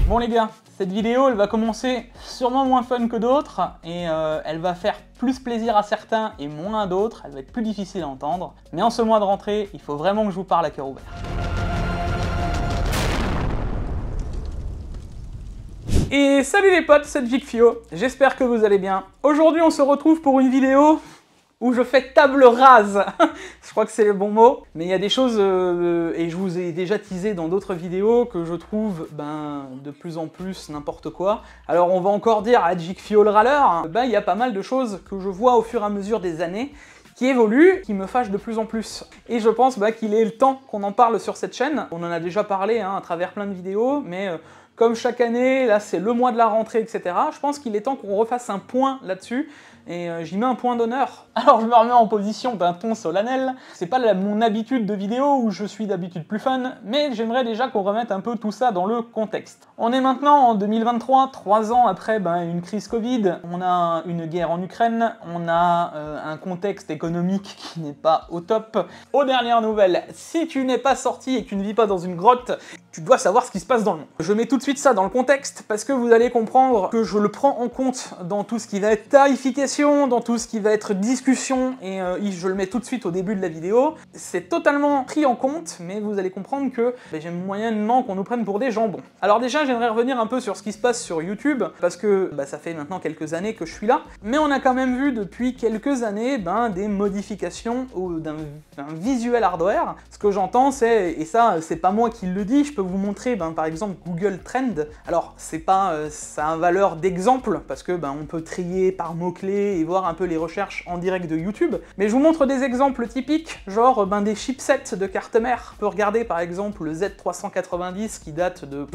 Bon les gars, cette vidéo elle va commencer sûrement moins fun que d'autres et elle va faire plus plaisir à certains et moins à d'autres, elle va être plus difficile à entendre. Mais en ce mois de rentrée, il faut vraiment que je vous parle à cœur ouvert. Et salut les potes, c'est Jigfio, j'espère que vous allez bien. Aujourd'hui on se retrouve pour une vidéo où je fais table rase. Je crois que c'est le bon mot. Mais il y a des choses, et je vous ai déjà teasé dans d'autres vidéos, que je trouve de plus en plus n'importe quoi. Alors on va encore dire à Jigfio le râleur, il y a pas mal de choses que je vois au fur et à mesure des années qui évoluent, qui me fâchent de plus en plus. Et je pense qu'il est le temps qu'on en parle sur cette chaîne. On en a déjà parlé à travers plein de vidéos, mais comme chaque année, là c'est le mois de la rentrée, etc. Je pense qu'il est temps qu'on refasse un point là-dessus. Et j'y mets un point d'honneur. Alors je me remets en position d'un ton solennel. C'est pas mon habitude de vidéo où je suis d'habitude plus fun, mais j'aimerais déjà qu'on remette un peu tout ça dans le contexte. On est maintenant en 2023, 3 ans après une crise Covid, on a une guerre en Ukraine, on a un contexte économique qui n'est pas au top. Aux dernières nouvelles, si tu n'es pas sorti et que tu ne vis pas dans une grotte, tu dois savoir ce qui se passe dans le monde. Je mets tout de suite ça dans le contexte parce que vous allez comprendre que je le prends en compte dans tout ce qui va être tarification, dans tout ce qui va être discussion, et je le mets tout de suite au début de la vidéo. C'est totalement pris en compte, mais vous allez comprendre que j'aime moyennement qu'on nous prenne pour des jambons. Alors déjà, j'aimerais revenir un peu sur ce qui se passe sur YouTube, parce que ça fait maintenant quelques années que je suis là, mais on a quand même vu depuis quelques années des modifications d'un visuel hardware. Ce que j'entends, c'est, et ça c'est pas moi qui le dis, je peux vous montrer par exemple Google Trend. Alors c'est pas, ça a valeur d'exemple, parce que on peut trier par mots-clés et voir un peu les recherches en direct de YouTube. Mais je vous montre des exemples typiques, genre des chipsets de carte mère. On peut regarder par exemple le Z390 qui date de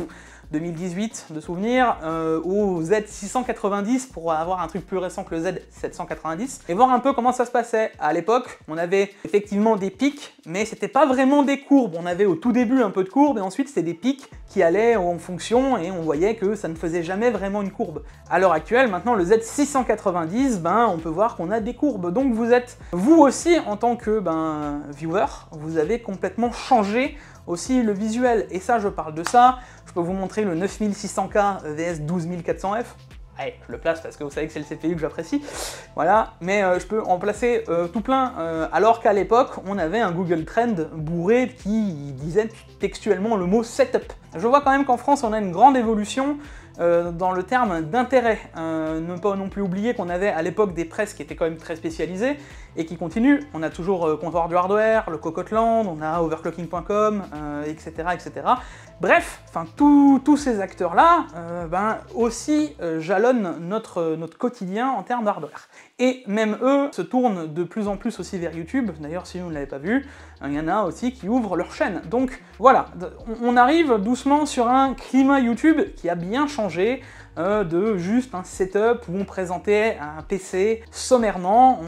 2018 de souvenir, au Z690 pour avoir un truc plus récent que le Z790, et voir un peu comment ça se passait. À l'époque, on avait effectivement des pics, mais c'était pas vraiment des courbes. On avait au tout début un peu de courbes, et ensuite c'était des pics qui allaient en fonction, et on voyait que ça ne faisait jamais vraiment une courbe. À l'heure actuelle, maintenant, le Z690, on peut voir qu'on a des courbes. Donc vous aussi, en tant que viewer, vous avez complètement changé aussi le visuel. Et ça, je parle de ça. Je peux vous montrer le 9600K vs 12400F. Allez, je le place parce que vous savez que c'est le CPU que j'apprécie. Voilà, mais je peux en placer tout plein, alors qu'à l'époque, on avait un Google Trend bourré qui disait textuellement le mot setup. Je vois quand même qu'en France, on a une grande évolution dans le terme d'intérêt. Ne pas non plus oublier qu'on avait à l'époque des presses qui étaient quand même très spécialisées et qui continuent. On a toujours Comptoir du Hardware, le Cocotland, on a overclocking.com, etc., etc. Bref, tous ces acteurs-là aussi jalonnent notre quotidien en termes d'hardware. Et même eux se tournent de plus en plus aussi vers YouTube. D'ailleurs, si vous ne l'avez pas vu, il y en a aussi qui ouvrent leur chaîne. Donc voilà, on arrive doucement sur un climat YouTube qui a bien changé, de juste un setup où on présentait un PC sommairement.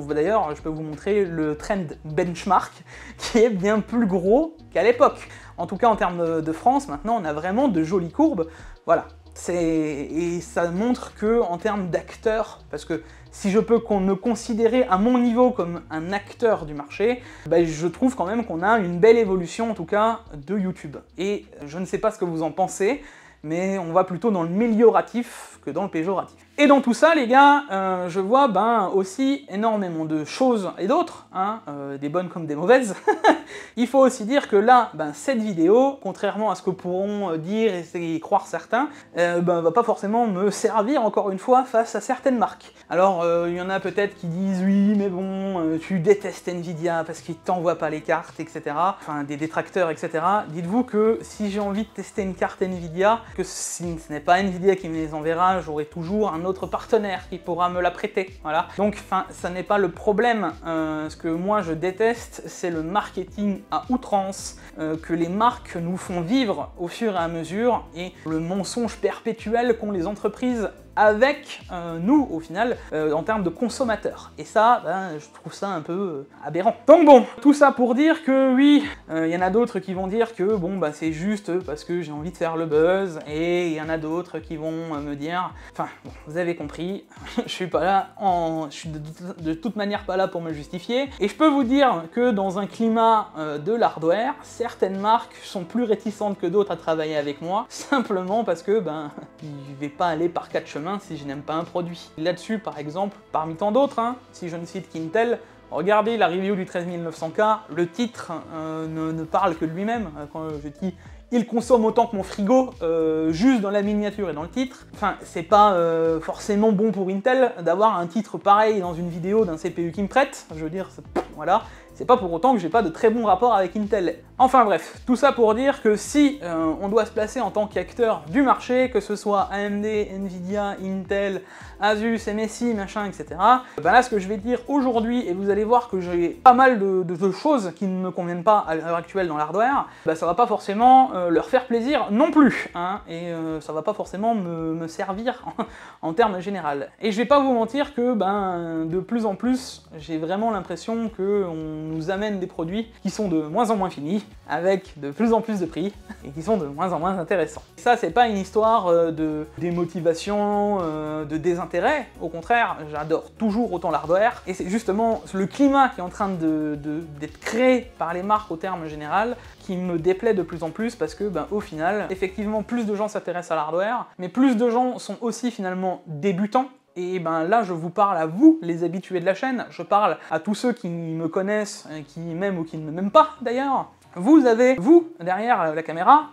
D'ailleurs, je peux vous montrer le Trend Benchmark qui est bien plus gros qu'à l'époque. En tout cas, en termes de France, maintenant, on a vraiment de jolies courbes. Voilà. Et ça montre que, en termes d'acteurs, parce que si je peux me considérer à mon niveau comme un acteur du marché, je trouve quand même qu'on a une belle évolution, en tout cas, de YouTube. Et je ne sais pas ce que vous en pensez, mais on va plutôt dans le mélioratif que dans le péjoratif. Et dans tout ça, les gars, je vois aussi énormément de choses et d'autres, des bonnes comme des mauvaises. Il faut aussi dire que là, cette vidéo, contrairement à ce que pourront dire et croire certains, va pas forcément me servir encore une fois face à certaines marques. Alors, il y en a peut-être qui disent oui, mais bon, tu détestes Nvidia parce qu'ils t'envoient pas les cartes, etc. Enfin, des détracteurs, etc. Dites-vous que si j'ai envie de tester une carte Nvidia, que si ce n'est pas Nvidia qui me les enverra, j'aurai toujours un autre partenaire qui pourra me la prêter. Voilà. Donc, ça n'est pas le problème. Ce que moi je déteste, c'est le marketing à outrance que les marques nous font vivre au fur et à mesure, et le mensonge perpétuel qu'ont les entreprises avec nous au final en termes de consommateurs. Et ça, ben, je trouve ça un peu aberrant. Donc bon, tout ça pour dire que oui, il y en a d'autres qui vont dire que bon bah c'est juste parce que j'ai envie de faire le buzz, et il y en a d'autres qui vont me dire, enfin bon, vous avez compris, je suis pas là, je suis de toute manière pas là pour me justifier, et je peux vous dire que dans un climat de l'hardware, certaines marques sont plus réticentes que d'autres à travailler avec moi, simplement parce que ben je vais pas aller par quatre chemins si je n'aime pas un produit. Là-dessus par exemple, parmi tant d'autres, hein, si je ne cite qu'Intel, regardez la review du 13900K, le titre ne parle que de lui-même. Quand je dis « il consomme autant que mon frigo », juste dans la miniature et dans le titre, enfin, c'est pas forcément bon pour Intel d'avoir un titre pareil dans une vidéo d'un CPU qui me prête, je veux dire, voilà. C'est pas pour autant que j'ai pas de très bons rapports avec Intel. Enfin bref, tout ça pour dire que si on doit se placer en tant qu'acteur du marché, que ce soit AMD, Nvidia, Intel, Asus, MSI, machin, etc. Ben là, ce que je vais dire aujourd'hui, et vous allez voir que j'ai pas mal de choses qui ne me conviennent pas à l'heure actuelle dans l'hardware, ben ça va pas forcément leur faire plaisir non plus, hein, et ça va pas forcément me servir en termes général. Et je vais pas vous mentir que ben de plus en plus, j'ai vraiment l'impression que on nous amène des produits qui sont de moins en moins finis, avec de plus en plus de prix, et qui sont de moins en moins intéressants. Et ça, c'est pas une histoire de démotivation, de désintérêt, au contraire, j'adore toujours autant l'hardware, et c'est justement le climat qui est en train d'être créé par les marques au terme général, qui me déplaît de plus en plus, parce que, ben, au final, effectivement, plus de gens s'intéressent à l'hardware, mais plus de gens sont aussi finalement débutants. Et ben là, je vous parle à vous, les habitués de la chaîne, je parle à tous ceux qui me connaissent, qui m'aiment ou qui ne me m'aiment pas d'ailleurs. Vous avez, vous, derrière la caméra,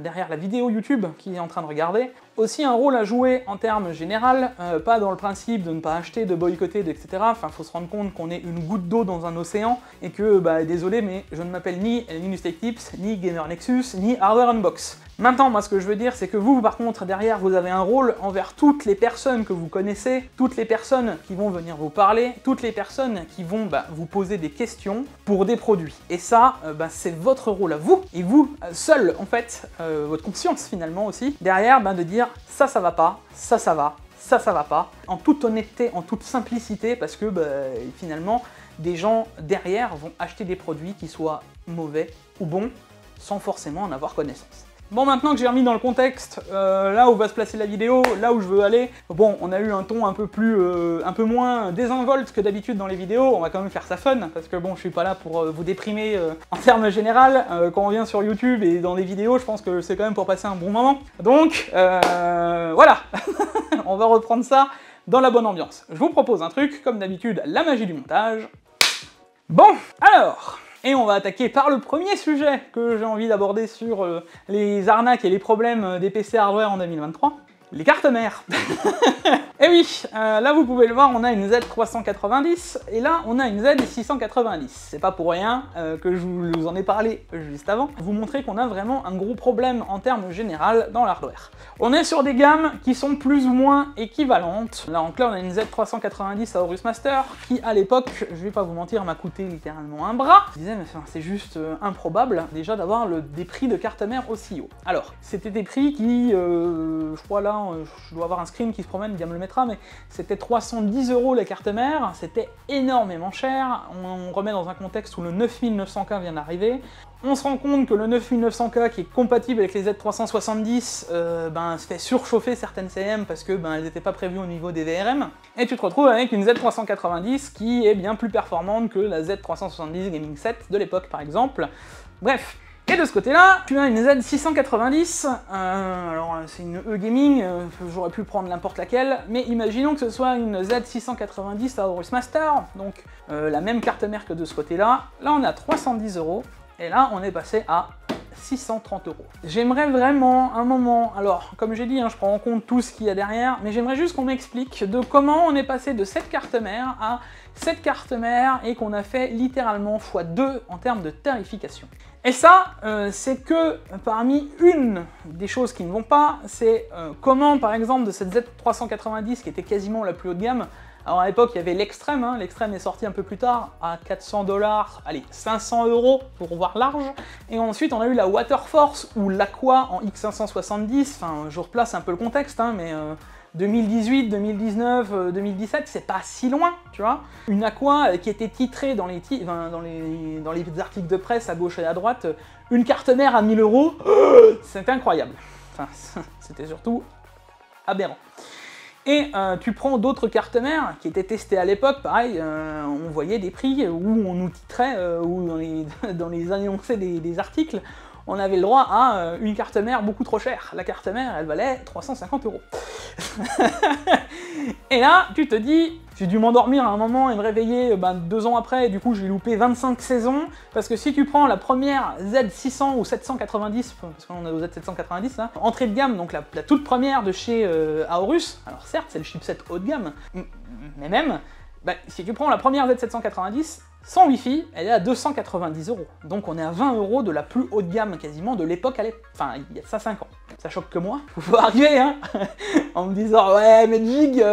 derrière la vidéo YouTube qui est en train de regarder, aussi un rôle à jouer en termes général, pas dans le principe de ne pas acheter, de boycotter, etc. Enfin, faut se rendre compte qu'on est une goutte d'eau dans un océan, et que, bah, désolé, mais je ne m'appelle ni Linus Tech Tips, ni Gamer Nexus, ni Hardware Unbox. Maintenant, moi, ce que je veux dire, c'est que vous, par contre, derrière, vous avez un rôle envers toutes les personnes que vous connaissez, toutes les personnes qui vont venir vous parler, toutes les personnes qui vont vous poser des questions pour des produits. Et ça, c'est votre rôle à vous, et vous, seul, en fait, votre conscience, finalement, aussi, derrière, de dire « ça, ça va pas, ça va, ça va pas », en toute honnêteté, en toute simplicité, parce que, finalement, des gens derrière vont acheter des produits qui soient mauvais ou bons, sans forcément en avoir connaissance. Bon, maintenant que j'ai remis dans le contexte, là où va se placer la vidéo, là où je veux aller, bon, on a eu un ton un peu moins désinvolte que d'habitude dans les vidéos, on va quand même faire ça fun, parce que bon, je suis pas là pour vous déprimer en termes général, quand on vient sur YouTube et dans des vidéos, je pense que c'est quand même pour passer un bon moment. Donc, voilà, on va reprendre ça dans la bonne ambiance. Je vous propose un truc, comme d'habitude, la magie du montage. Bon, alors... Et on va attaquer par le premier sujet que j'ai envie d'aborder sur les arnaques et les problèmes des PC hardware en 2023. Les cartes mères. Et oui, là vous pouvez le voir, on a une Z390, et là on a une Z690. C'est pas pour rien que je vous en ai parlé juste avant. Vous montrer qu'on a vraiment un gros problème en termes général dans l'hardware. On est sur des gammes qui sont plus ou moins équivalentes. Là on a une Z390 à Aorus Master, qui à l'époque, je vais pas vous mentir, m'a coûté littéralement un bras. Je disais, mais c'est juste improbable déjà d'avoir des prix de cartes mères aussi haut. Alors, c'était des prix qui, je crois là, je dois avoir un screen qui se promène, bien me le mettra, mais c'était 310 € la carte mère, c'était énormément cher. On remet dans un contexte où le 9900K vient d'arriver. On se rend compte que le 9900K qui est compatible avec les Z370 se fait surchauffer certaines CM parce que elles n'étaient pas prévues au niveau des VRM. Et tu te retrouves avec une Z390 qui est bien plus performante que la Z370 Gaming 7 de l'époque par exemple. Bref. Et de ce côté-là, tu as une Z690, alors c'est une E-Gaming, j'aurais pu prendre n'importe laquelle, mais imaginons que ce soit une Z690 à Aorus Master, donc la même carte mère que de ce côté-là. Là on est à 310 €, et là on est passé à 630 €. J'aimerais vraiment un moment, alors comme j'ai dit, je prends en compte tout ce qu'il y a derrière, mais j'aimerais juste qu'on m'explique de comment on est passé de cette carte mère à cette carte mère et qu'on a fait littéralement x2 en termes de tarification. Et ça, c'est que parmi une des choses qui ne vont pas, c'est comment par exemple de cette Z390 qui était quasiment la plus haut de gamme. Alors à l'époque il y avait l'extrême, l'extrême est sorti un peu plus tard à 400 $, allez 500 € pour voir large, et ensuite on a eu la Waterforce ou l'Aqua en X570, enfin je replace un peu le contexte, mais 2018, 2019, 2017, c'est pas si loin, tu vois. Une Aqua qui était titrée dans les articles de presse à gauche et à droite, une carte mère à 1000 €, c'était incroyable. Enfin, c'était surtout aberrant. Et tu prends d'autres cartes mères qui étaient testées à l'époque, pareil, on voyait des prix où on nous titrait, ou dans les annoncés des articles, on avait le droit à une carte mère beaucoup trop chère. La carte mère, elle valait 350 €. Et là, tu te dis, j'ai dû m'endormir à un moment et me réveiller 2 ans après, et du coup j'ai loupé 25 saisons, parce que si tu prends la première Z600 ou 790, parce qu'on a au Z790 là, entrée de gamme, donc la toute première de chez Aorus, alors certes c'est le chipset haut de gamme, mais même, si tu prends la première Z790, sans Wi-Fi, elle est à 290 €. Donc on est à 20 € de la plus haute gamme quasiment de l'époque, enfin il y a ça 5 ans. Ça choque que moi, faut arriver hein, en me disant ouais mais Jig,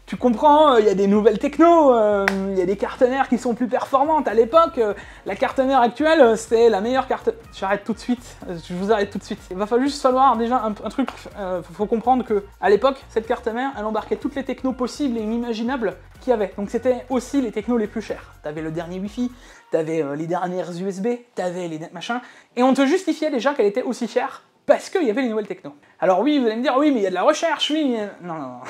tu comprends, il y a des nouvelles techno, il y a des cartes mères qui sont plus performantes. À l'époque, la carte mère actuelle, c'est la meilleure carte... J'arrête tout de suite, je vous arrête tout de suite. Il va juste falloir déjà un truc, faut comprendre que à l'époque, cette carte mère, elle embarquait toutes les technos possibles et inimaginables qu'il y avait. Donc c'était aussi les technos les plus chers. T'avais le dernier Wi-Fi, t'avais les dernières USB, t'avais les machins, et on te justifiait déjà qu'elle était aussi chère, parce qu'il y avait les nouvelles techno. Alors oui, vous allez me dire, oui, mais il y a de la recherche, oui, mais... Non, non, non.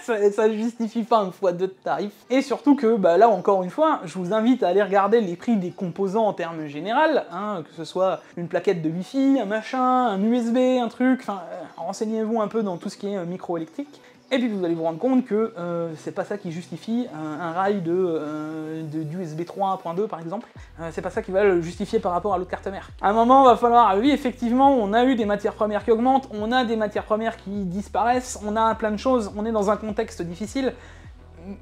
ça ne justifie pas un x2 de tarif. Et surtout que, là, encore une fois, je vous invite à aller regarder les prix des composants en termes général, hein, que ce soit une plaquette de Wi-Fi, un machin, un USB, un truc, enfin, renseignez-vous un peu dans tout ce qui est microélectrique. Et puis vous allez vous rendre compte que c'est pas ça qui justifie un rail d'USB 3.2 par exemple, c'est pas ça qui va le justifier par rapport à l'autre carte mère. À un moment, il va falloir, oui effectivement, on a eu des matières premières qui augmentent, on a des matières premières qui disparaissent, on a plein de choses, on est dans un contexte difficile,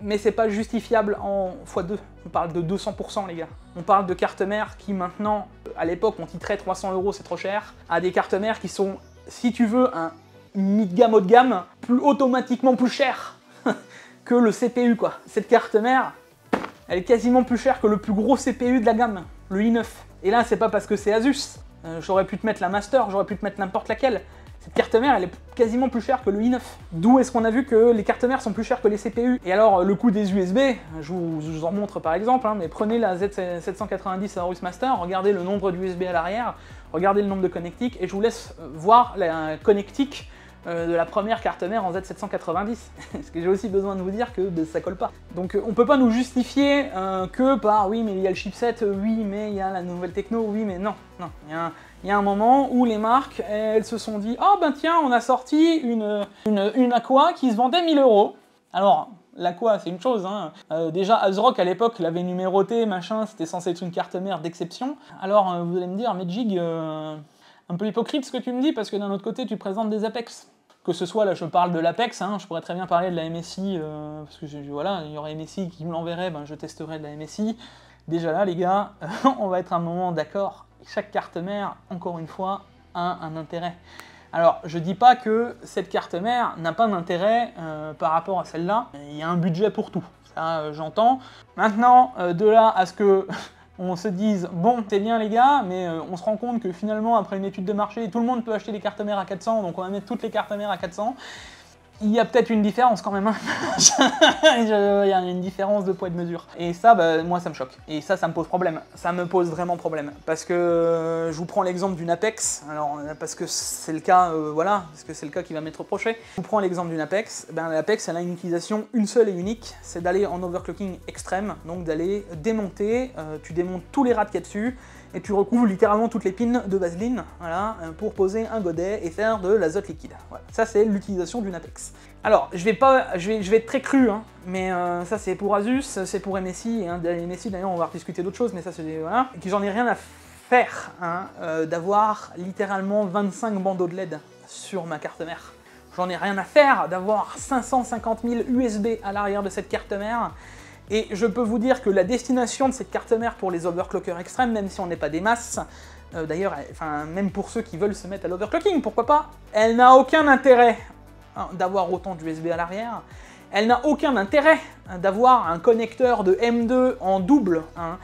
mais c'est pas justifiable en x2, on parle de 200% les gars. On parle de cartes mères qui maintenant, à l'époque on titrait 300 € c'est trop cher, à des cartes mères qui sont, si tu veux, un mid-gamme, haut de gamme, automatiquement plus cher que le CPU quoi. Cette carte mère, elle est quasiment plus chère que le plus gros CPU de la gamme, le i9. Et là, c'est pas parce que c'est Asus. J'aurais pu te mettre la Master, j'aurais pu te mettre n'importe laquelle. Cette carte mère, elle est quasiment plus chère que le i9. D'où est-ce qu'on a vu que les cartes mères sont plus chères que les CPU. Et alors, le coût des USB, je vous en montre par exemple, hein, mais prenez la Z790 Aorus Master, regardez le nombre d'USB à l'arrière, regardez le nombre de connectiques, et je vous laisse voir la connectique de la première carte mère en Z790. Parce que j'ai aussi besoin de vous dire que ça colle pas. Donc on peut pas nous justifier que par oui mais il y a le chipset, oui mais il y a la nouvelle techno, oui mais non, non. Il y a un moment où les marques, elles se sont dit « Oh ben tiens, on a sorti une Aqua qui se vendait 1000 €. » Alors, l'Aqua, c'est une chose, hein. Déjà, ASRock, à l'époque, l'avait numéroté, machin, c'était censé être une carte mère d'exception. Alors, vous allez me dire « Mais Jig, un peu hypocrite ce que tu me dis, parce que d'un autre côté, tu présentes des Apex. » Que ce soit, là, je parle de l'Apex, hein, je pourrais très bien parler de la MSI, parce que voilà, il y aurait MSI qui me l'enverrait, ben je testerai de la MSI. Déjà là, les gars, on va être un moment d'accord. Chaque carte mère, encore une fois, a un intérêt. Alors, je dis pas que cette carte mère n'a pas d'intérêt par rapport à celle-là. Il y a un budget pour tout, ça j'entends. Maintenant, de là à ce que on se dise, bon, c'est bien les gars, mais on se rend compte que finalement, après une étude de marché, tout le monde peut acheter des cartes mères à 400, donc on va mettre toutes les cartes mères à 400. Il y a peut-être une différence quand même, hein. Il y a une différence de poids et de mesure. Et ça, moi, ça me choque. Et ça me pose problème. Ça me pose vraiment problème. Parce que je vous prends l'exemple d'une Apex. Alors, parce que c'est le cas, voilà, parce que c'est le cas qui va m'être reproché. Je vous prends l'exemple d'une Apex. L'Apex, elle a une utilisation une seule et unique. C'est d'aller en overclocking extrême. Donc d'aller démonter, tu démontes tous les rats qu'il y a dessus. Et tu recouvres littéralement toutes les pins de vaseline, voilà, pour poser un godet et faire de l'azote liquide. Voilà. Ça, c'est l'utilisation d'une Apex. Alors, je vais être très cru, hein, mais ça c'est pour Asus, c'est pour MSI, hein, MSI d'ailleurs on va rediscuter d'autres choses, mais ça c'est voilà, et que j'en ai rien à faire hein, d'avoir littéralement 25 bandeaux de LED sur ma carte mère. J'en ai rien à faire d'avoir 550 000 USB à l'arrière de cette carte mère. Et je peux vous dire que la destination de cette carte mère pour les overclockers extrêmes, même si on n'est pas des masses, d'ailleurs, même pour ceux qui veulent se mettre à l'overclocking, pourquoi pas, elle n'a aucun intérêt hein, d'avoir autant d'USB à l'arrière, elle n'a aucun intérêt d'avoir un connecteur de M2 en double, hein.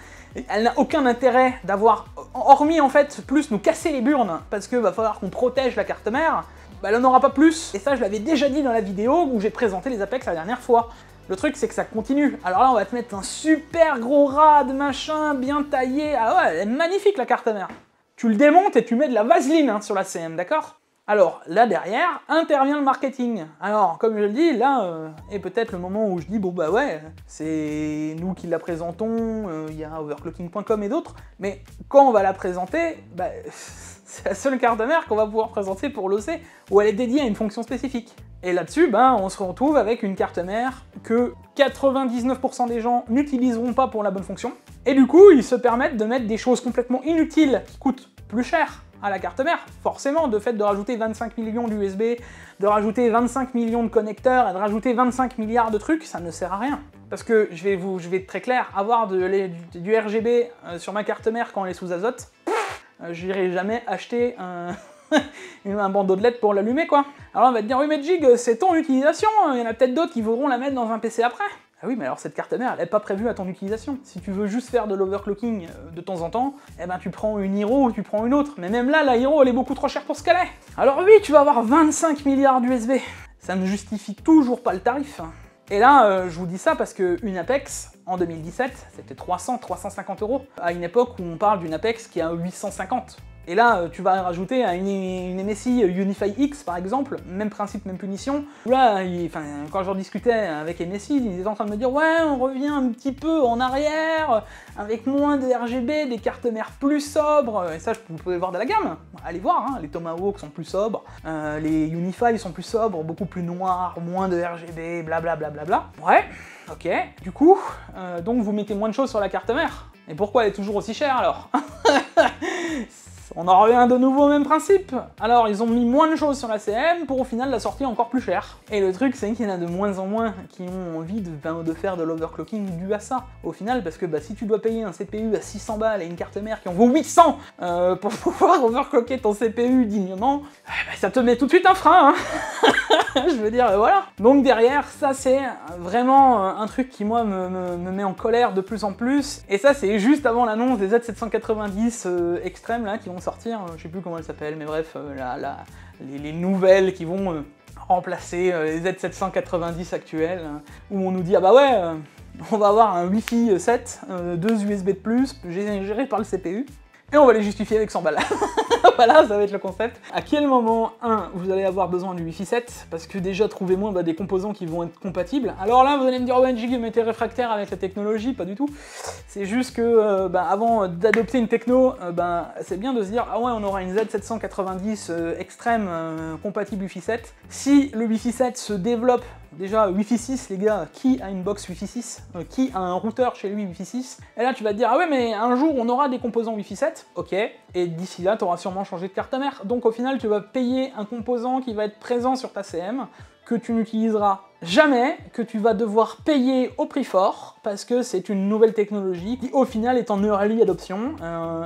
Elle n'a aucun intérêt d'avoir, hormis en fait, plus nous casser les burnes, parce qu'il va falloir qu'on protège la carte mère. bah elle n'en aura pas plus. Et ça, je l'avais déjà dit dans la vidéo où j'ai présenté les Apex la dernière fois. Le truc, c'est que ça continue. Alors là, on va te mettre un super gros rad, machin, bien taillé. Ah ouais, elle est magnifique la carte mère. Tu le démontes et tu mets de la vaseline hein, sur la CM, d'accord? Alors, là derrière, intervient le marketing. Alors, comme je le dis, là est peut-être le moment où je dis, bon bah ouais, c'est nous qui la présentons, il y a overclocking.com et d'autres, mais quand on va la présenter, bah, c'est la seule carte mère qu'on va pouvoir présenter pour l'OC, où elle est dédiée à une fonction spécifique. Et là-dessus, ben, on se retrouve avec une carte mère que 99% des gens n'utiliseront pas pour la bonne fonction, et du coup, ils se permettent de mettre des choses complètement inutiles qui coûtent plus cher à la carte mère, forcément, de fait de rajouter 25 millions d'USB, de rajouter 25 millions de connecteurs et de rajouter 25 milliards de trucs, ça ne sert à rien. Parce que, je vais être très clair, avoir du RGB sur ma carte mère quand elle est sous azote, je n'irai jamais acheter un bandeau de LED pour l'allumer, quoi. Alors on va te dire, oui mais Jig, c'est ton utilisation, il y en a peut-être d'autres qui voudront la mettre dans un PC après. Ah oui, mais alors cette carte mère, elle n'est pas prévue à ton utilisation. Si tu veux juste faire de l'overclocking de temps en temps, eh ben tu prends une Hero ou tu prends une autre. Mais même là, la Hero, elle est beaucoup trop chère pour ce qu'elle est. Alors oui, tu vas avoir 25 milliards d'USB. Ça ne justifie toujours pas le tarif. Et là, je vous dis ça parce qu'une Apex, en 2017, c'était 300-350 €, à une époque où on parle d'une Apex qui est à 850. Et là, tu vas rajouter à une MSI Unify X, par exemple, même principe, même punition. Là, quand j'en discutais avec MSI, ils étaient en train de me dire « Ouais, on revient un petit peu en arrière, avec moins de RGB, des cartes mères plus sobres. » Et ça, vous pouvez voir de la gamme. Allez voir, hein, les Tomahawk sont plus sobres, les Unify sont plus sobres, beaucoup plus noirs, moins de RGB, blablabla. Ouais, ok. Du coup, donc vous mettez moins de choses sur la carte mère. Et pourquoi elle est toujours aussi chère, alors? On en revient de nouveau au même principe. Alors, ils ont mis moins de choses sur la CM pour au final la sortir encore plus chère. Et le truc, c'est qu'il y en a de moins en moins qui ont envie de faire de l'overclocking dû à ça. Au final, parce que si tu dois payer un CPU à 600 balles et une carte mère qui en vaut 800 pour pouvoir overclocker ton CPU dignement, ça te met tout de suite un frein, hein. Je veux dire, voilà. Donc derrière, ça c'est vraiment un truc qui, moi, me met en colère de plus en plus. Et ça, c'est juste avant l'annonce des Z790 extrêmes, là, qui vont sortir. Je sais plus comment elles s'appellent, mais bref, les nouvelles qui vont remplacer les Z790 actuels, où on nous dit, ah bah ouais, on va avoir un Wi-Fi 7, 2 USB de plus, géré par le CPU. Et on va les justifier avec 100 balles. Voilà, ça va être le concept. À quel moment, vous allez avoir besoin du Wi-Fi 7, parce que déjà, trouvez-moi des composants qui vont être compatibles. Alors là, vous allez me dire, ouais, Jig, mais t'es réfractaire avec la technologie, pas du tout. C'est juste que, avant d'adopter une techno, c'est bien de se dire, ah ouais, on aura une Z790 extrême compatible Wi-Fi 7. Si le Wi-Fi 7 se développe, déjà, Wi-Fi 6, les gars, qui a une box Wi-Fi 6 qui a un routeur chez lui Wi-Fi 6? Et là, tu vas te dire, ah ouais, mais un jour, on aura des composants Wi-Fi 7, ok, et d'ici là, tu auras sûrement changé de carte mère. Donc au final, tu vas payer un composant qui va être présent sur ta CM, que tu n'utiliseras jamais, que tu vas devoir payer au prix fort, parce que c'est une nouvelle technologie qui, au final, est en early adoption,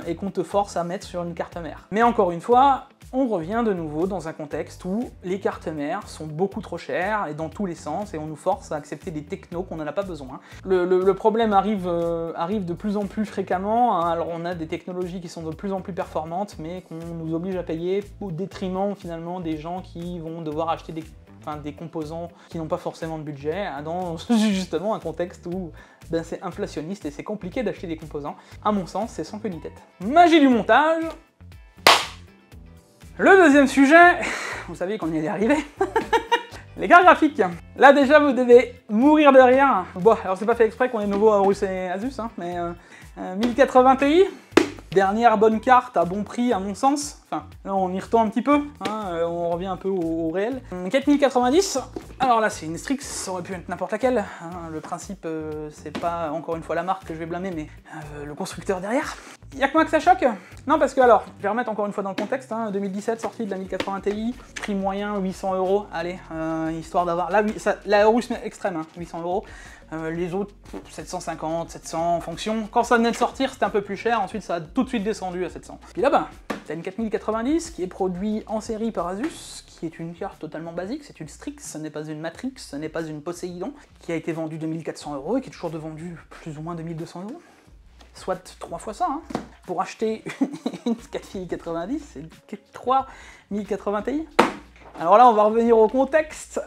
et qu'on te force à mettre sur une carte mère. Mais encore une fois, on revient de nouveau dans un contexte où les cartes mères sont beaucoup trop chères et dans tous les sens et on nous force à accepter des technos qu'on n'en a pas besoin. Le problème arrive de plus en plus fréquemment, hein. Alors on a des technologies qui sont de plus en plus performantes mais qu'on nous oblige à payer au détriment finalement des gens qui vont devoir acheter des composants qui n'ont pas forcément de budget, dans justement un contexte où c'est inflationniste et c'est compliqué d'acheter des composants. À mon sens, c'est sans queue ni tête. Magie du montage. Le deuxième sujet, vous savez qu'on y est arrivé, les cartes graphiques. Là déjà vous devez mourir de rire. Bon, alors c'est pas fait exprès qu'on est nouveau à Horus et Asus, hein, mais 1080 Ti, dernière bonne carte à bon prix à mon sens. Enfin, là on y retourne un petit peu, hein, on revient un peu au réel. 4090, alors là c'est une Strix, ça aurait pu être n'importe laquelle. Hein, le principe, c'est pas encore une fois la marque que je vais blâmer, mais le constructeur derrière. Y'a que moi que ça choque? Non, parce que alors, je vais remettre encore une fois dans le contexte, hein, 2017, sortie de la 1080 Ti, prix moyen 800 €, allez, histoire d'avoir, là, la Horus extrême, hein, 800 €, les autres 750, 700 en fonction. Quand ça venait de sortir, c'était un peu plus cher, ensuite ça a tout de suite descendu à 700. Puis là, t'as une 4090 qui est produite en série par Asus, qui est une carte totalement basique, c'est une Strix, ce n'est pas une Matrix, ce n'est pas une Poséidon, qui a été vendue 2400 € et qui est toujours vendue plus ou moins 2200 €. Soit 3 fois ça, hein. Pour acheter une 4090, c'est 3080 Ti. Alors là, on va revenir au contexte.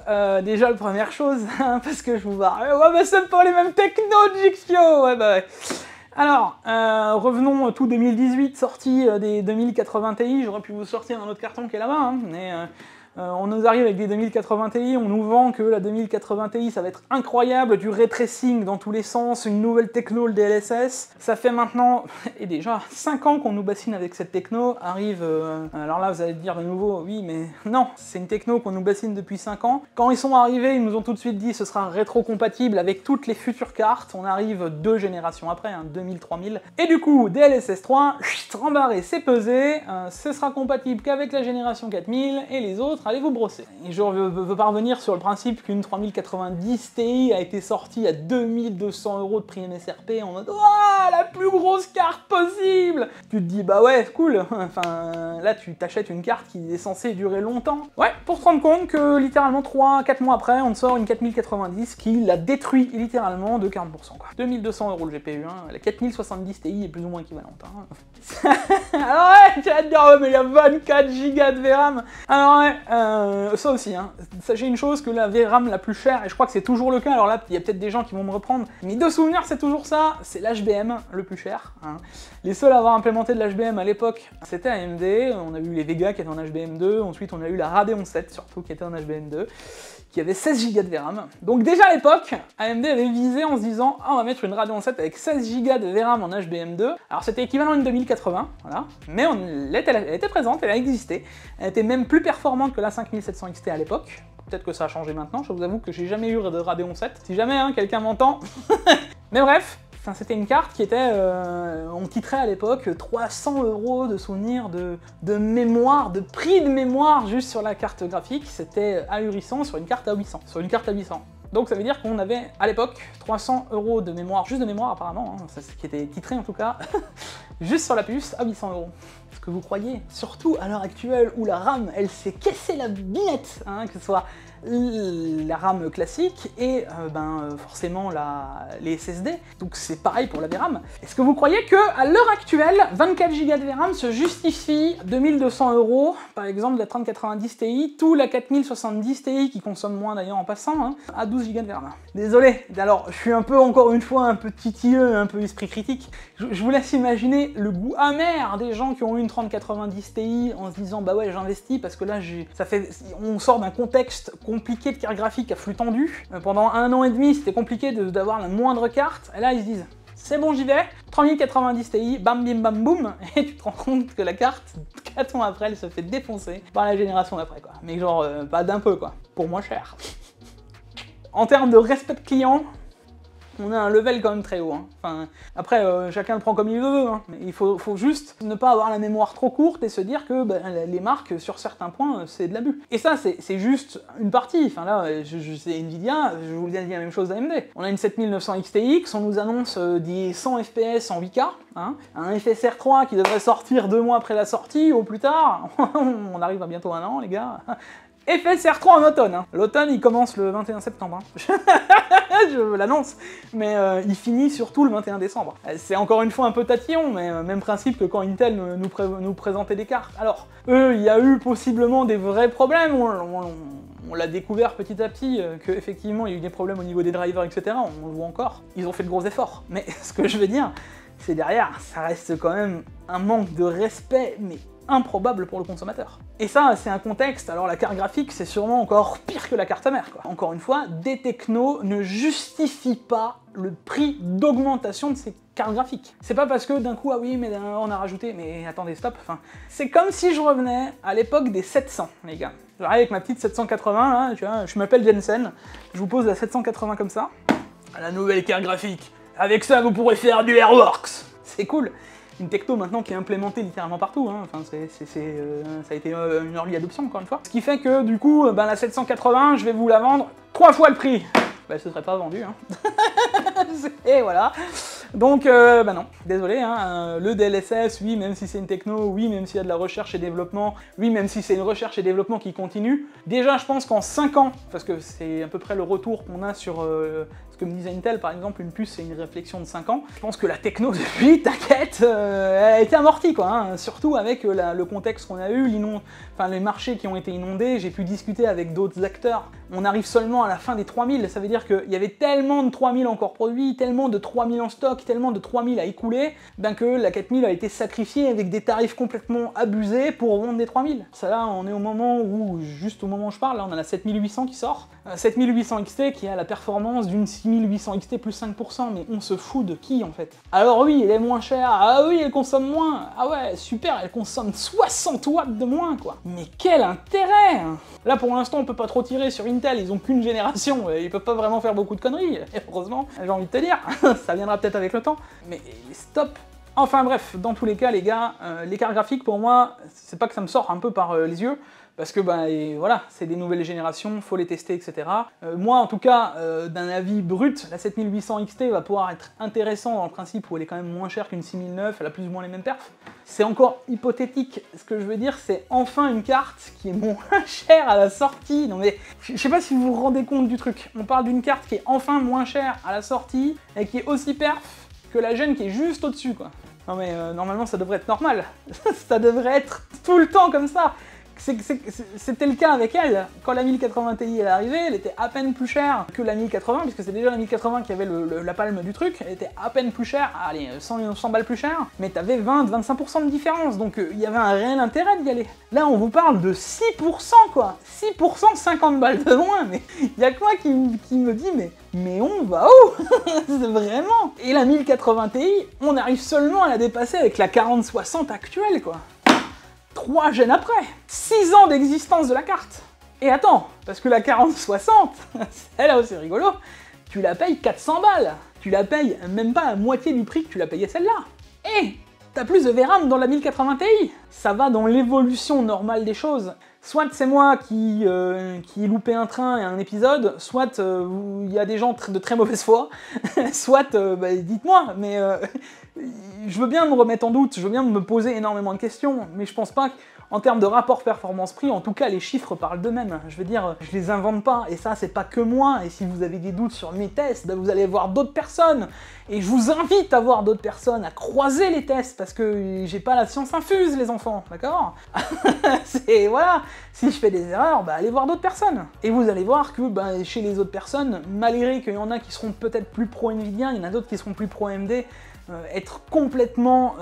Déjà, la première chose, hein, parce que je vous vois, ouais, bah c'est pas les mêmes technos de Gixio, ouais, bah ouais. Alors, revenons tout 2018, sortie des 2080 Ti, j'aurais pu vous sortir un autre carton qui est là-bas, hein, mais on nous arrive avec des 2080 Ti, on nous vend que la 2080 Ti ça va être incroyable, du ray tracing dans tous les sens, une nouvelle techno, le DLSS. Ça fait maintenant, et déjà 5 ans qu'on nous bassine avec cette techno, arrive, alors là vous allez dire de nouveau, oui mais non, c'est une techno qu'on nous bassine depuis 5 ans. Quand ils sont arrivés, ils nous ont tout de suite dit ce sera rétro-compatible avec toutes les futures cartes, on arrive 2 générations après, hein, 2000-3000, et du coup DLSS 3, rembarré, c'est pesé, ce sera compatible qu'avec la génération 4000, et les autres, allez vous brosser. Et je veux pas revenir sur le principe qu'une 3090 Ti a été sortie à 2200 € de prix MSRP en mode ouah, la plus grosse carte possible. Tu te dis bah ouais, cool, enfin là tu t'achètes une carte qui est censée durer longtemps. Ouais, pour te rendre compte que littéralement 3-4 mois après, on te sort une 4090 qui la détruit littéralement de 40%, quoi. 2200 € le GPU, hein. La 4070 Ti est plus ou moins équivalente, hein. Alors ouais, tu vas te dire, oh, mais il y a 24 Go de VRAM. Alors ouais, ça aussi, hein. Sachez une chose, que la VRAM la plus chère, et je crois que c'est toujours le cas, alors là, il y a peut-être des gens qui vont me reprendre, mais de souvenir, c'est toujours ça, c'est l'HBM le plus cher, hein. Les seuls à avoir implémenté de l'HBM à l'époque, c'était AMD, on a eu les Vega qui étaient en HBM2, ensuite on a eu la Radeon 7 surtout qui était en HBM2, qui avait 16 Go de VRAM. Donc déjà à l'époque, AMD avait visé en se disant « Ah, on va mettre une Radeon 7 avec 16 Go de VRAM en HBM2 ». Alors c'était équivalent à une 2080, voilà, mais elle était présente, elle a existé. Elle était même plus performante que la 5700 XT à l'époque. Peut-être que ça a changé maintenant, je vous avoue que j'ai jamais eu de Radeon 7. Si jamais hein, quelqu'un m'entend. Mais bref, enfin, c'était une carte qui était, on titrait à l'époque 300 € de souvenirs de mémoire, de prix de mémoire juste sur la carte graphique. C'était ahurissant sur une carte à 800. Donc ça veut dire qu'on avait à l'époque 300 € de mémoire, juste de mémoire apparemment, hein, c'est ce qui était titré en tout cas, juste sur la puce à 800 €. Est-ce que vous croyez, surtout à l'heure actuelle où la RAM elle s'est cassée la binette, hein, que ce soit la RAM classique et forcément les SSD, donc c'est pareil pour la VRAM. Est-ce que vous croyez que à l'heure actuelle, 24 Go de VRAM se justifie 2200 € par exemple de la 3090 Ti, tout la 4070 Ti qui consomme moins d'ailleurs en passant, hein, à 12 Go de VRAM? Désolé, alors je suis un peu encore une fois un peu titilleux, un peu esprit critique, je vous laisse imaginer le goût amer des gens qui ont eu une 3090 Ti en se disant bah ouais j'investis parce que là on sort d'un contexte compliqué de carte graphique à flux tendu. Pendant 1 an et demi, c'était compliqué d'avoir la moindre carte. Et là, ils se disent, c'est bon, j'y vais. 3090 Ti, bam, bim, bam, boum. Et tu te rends compte que la carte, 4 ans après, elle se fait défoncer par la génération d'après, quoi. Mais genre, pas d'un peu, quoi. Pour moins cher. En termes de respect de client, on a un level quand même très haut, hein. Enfin, après, chacun le prend comme il veut, hein. Mais il faut juste ne pas avoir la mémoire trop courte et se dire que les marques, sur certains points, c'est de l'abus. Et ça, c'est juste une partie. Enfin là, c'est Nvidia, je vous ai dit la même chose d'AMD. On a une 7900 XTX, on nous annonce des 100 FPS en 8K, hein, un FSR 3 qui devrait sortir 2 mois après la sortie, au plus tard. On arrive à bientôt 1 an, les gars. FSR 3 en automne, hein. L'automne il commence le 21 septembre, hein. Je l'annonce, mais il finit surtout le 21 décembre. C'est encore une fois un peu tatillon, mais même principe que quand Intel nous présentait des cartes. Alors, eux, il y a eu possiblement des vrais problèmes, on l'a découvert petit à petit, qu'effectivement il y a eu des problèmes au niveau des drivers, etc. On le voit encore. Ils ont fait de gros efforts, mais ce que je veux dire, c'est derrière, ça reste quand même un manque de respect, mais improbable pour le consommateur. Et ça, c'est un contexte, alors la carte graphique, c'est sûrement encore pire que la carte mère, quoi. Encore une fois, des technos ne justifient pas le prix d'augmentation de ces cartes graphiques. C'est pas parce que d'un coup, ah oui, mais on a rajouté, mais attendez, stop, enfin... C'est comme si je revenais à l'époque des 700, les gars. J'arrive avec ma petite 780, là, tu vois, je m'appelle Jensen, je vous pose la 780 comme ça, la nouvelle carte graphique. Avec ça, vous pourrez faire du Airworks. C'est cool. Une techno maintenant qui est implémentée littéralement partout, hein. Enfin, ça a été une early adoption encore une fois. Ce qui fait que du coup, la 780, je vais vous la vendre 3 fois le prix. Elle se serait pas vendue, hein. Et voilà. Donc, non, désolé, hein, le DLSS, oui, même si c'est une techno, oui, même s'il y a de la recherche et développement, oui, même si c'est une recherche et développement qui continue, déjà, je pense qu'en 5 ans, parce que c'est à peu près le retour qu'on a sur ce Comme disait Intel, par exemple, une puce, c'est une réflexion de 5 ans. Je pense que la techno, depuis, t'inquiète, elle a été amortie, quoi. Hein. Surtout avec le contexte qu'on a eu, les marchés qui ont été inondés. J'ai pu discuter avec d'autres acteurs. On arrive seulement à la fin des 3000. Ça veut dire qu'il y avait tellement de 3000 encore produits, tellement de 3000 en stock, tellement de 3000 à écouler, que la 4000 a été sacrifiée avec des tarifs complètement abusés pour vendre des 3000. Ça là, on est au moment où, juste au moment où je parle, là, on a la 7800 qui sort. 7800 XT qui a la performance d'une 6800 XT plus 5%, mais on se fout de qui en fait? Alors oui, elle est moins chère, ah oui, elle consomme moins, ah ouais, super, elle consomme 60 watts de moins quoi. Mais quel intérêt! Là pour l'instant on peut pas trop tirer sur Intel, ils ont qu'une génération, ils peuvent pas vraiment faire beaucoup de conneries, et heureusement, j'ai envie de te dire, ça viendra peut-être avec le temps, mais stop! Enfin bref, dans tous les cas les gars, l'écart graphique pour moi, c'est pas que ça me sort un peu par les yeux, parce que voilà, c'est des nouvelles générations, faut les tester, etc. Moi, en tout cas, d'un avis brut, la 7800 XT va pouvoir être intéressant dans le principe où elle est quand même moins chère qu'une 6009, elle a plus ou moins les mêmes perfs. C'est encore hypothétique, ce que je veux dire, c'est enfin une carte qui est moins chère à la sortie. Non mais, je sais pas si vous vous rendez compte du truc. On parle d'une carte qui est enfin moins chère à la sortie, et qui est aussi perf que la gêne qui est juste au-dessus, quoi. Non mais, normalement, ça devrait être normal. Ça devrait être tout le temps comme ça. C'était le cas avec elle. Quand la 1080 Ti est arrivée, elle était à peine plus chère que la 1080, puisque c'est déjà la 1080 qui avait la palme du truc. Elle était à peine plus chère, allez, 100 balles plus chère, mais t'avais 20-25% de différence, donc il y avait un réel intérêt d'y aller. Là, on vous parle de 6%, quoi. 6%, 50 balles de moins, mais il y a que moi qui me dit, mais on va où? C'est vraiment. Et la 1080 Ti, on arrive seulement à la dépasser avec la 4060 actuelle, quoi. 3 gènes après, 6 ans d'existence de la carte. Et attends, parce que la 4060, celle-là aussi rigolo, tu la payes 400 balles. Tu la payes même pas à moitié du prix que tu la payais celle-là. Et t'as plus de VRAM dans la 1080 Ti. Ça va dans l'évolution normale des choses. Soit c'est moi qui ai loupé un train et un épisode, soit il y a des gens de très mauvaise foi, soit dites-moi, mais je veux bien me remettre en doute, je veux bien me poser énormément de questions, mais je pense pas qu'en termes de rapport performance-prix, en tout cas les chiffres parlent d'eux-mêmes. Je veux dire, je les invente pas, et ça c'est pas que moi, et si vous avez des doutes sur mes tests, vous allez voir d'autres personnes, et je vous invite à voir d'autres personnes, à croiser les tests, parce que j'ai pas la science infuse les enfants, d'accord? C'est, voilà, si je fais des erreurs, allez voir d'autres personnes. Et vous allez voir que chez les autres personnes, malgré qu'il y en a qui seront peut-être plus pro Nvidia, il y en a d'autres qui seront plus pro AMD, être complètement,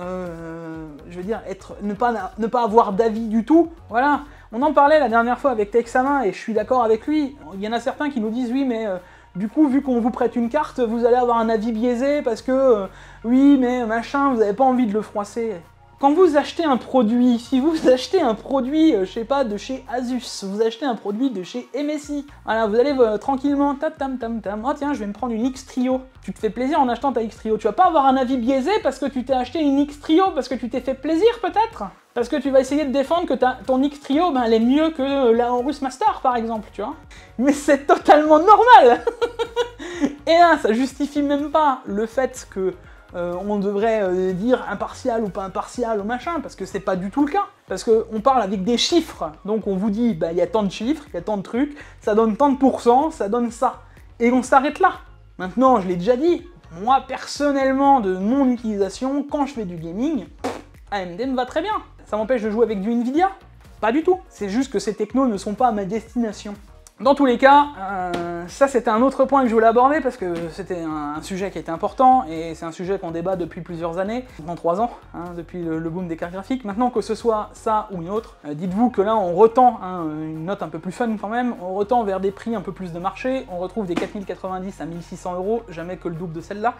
je veux dire, ne pas avoir d'avis du tout, voilà. On en parlait la dernière fois avec Texama, et je suis d'accord avec lui. Il y en a certains qui nous disent, oui, mais du coup, vu qu'on vous prête une carte, vous allez avoir un avis biaisé, parce que, oui, mais machin, vous n'avez pas envie de le froisser. Quand vous achetez un produit, si vous achetez un produit, je sais pas, de chez Asus, vous achetez un produit de chez MSI, voilà, vous allez tranquillement, tam, oh tiens, je vais me prendre une X-Trio. Tu te fais plaisir en achetant ta X-Trio. Tu vas pas avoir un avis biaisé parce que tu t'es acheté une X-Trio, parce que tu t'es fait plaisir peut-être? Parce que tu vas essayer de défendre que ton X-Trio, elle est mieux que la Horus Master, par exemple, tu vois. Mais c'est totalement normal. Et là, ça justifie même pas le fait que on devrait dire impartial ou pas impartial ou machin, parce que c'est pas du tout le cas. Parce qu'on parle avec des chiffres, donc on vous dit, il y a tant de chiffres, il y a tant de trucs, ça donne tant de pourcents, ça donne ça. Et on s'arrête là. Maintenant, je l'ai déjà dit, moi personnellement, de mon utilisation, quand je fais du gaming, AMD me va très bien. Ça m'empêche de jouer avec du Nvidia? Pas du tout. C'est juste que ces technos ne sont pas à ma destination. Dans tous les cas, ça c'était un autre point que je voulais aborder parce que c'était un sujet qui était important et c'est un sujet qu'on débat depuis plusieurs années, maintenant 3 ans, depuis le boom des cartes graphiques. Maintenant que ce soit ça ou une autre, dites-vous que là on retend, une note un peu plus fun quand même, on retend vers des prix un peu plus de marché, on retrouve des 4090 à 1600 €, jamais que le double de celle-là.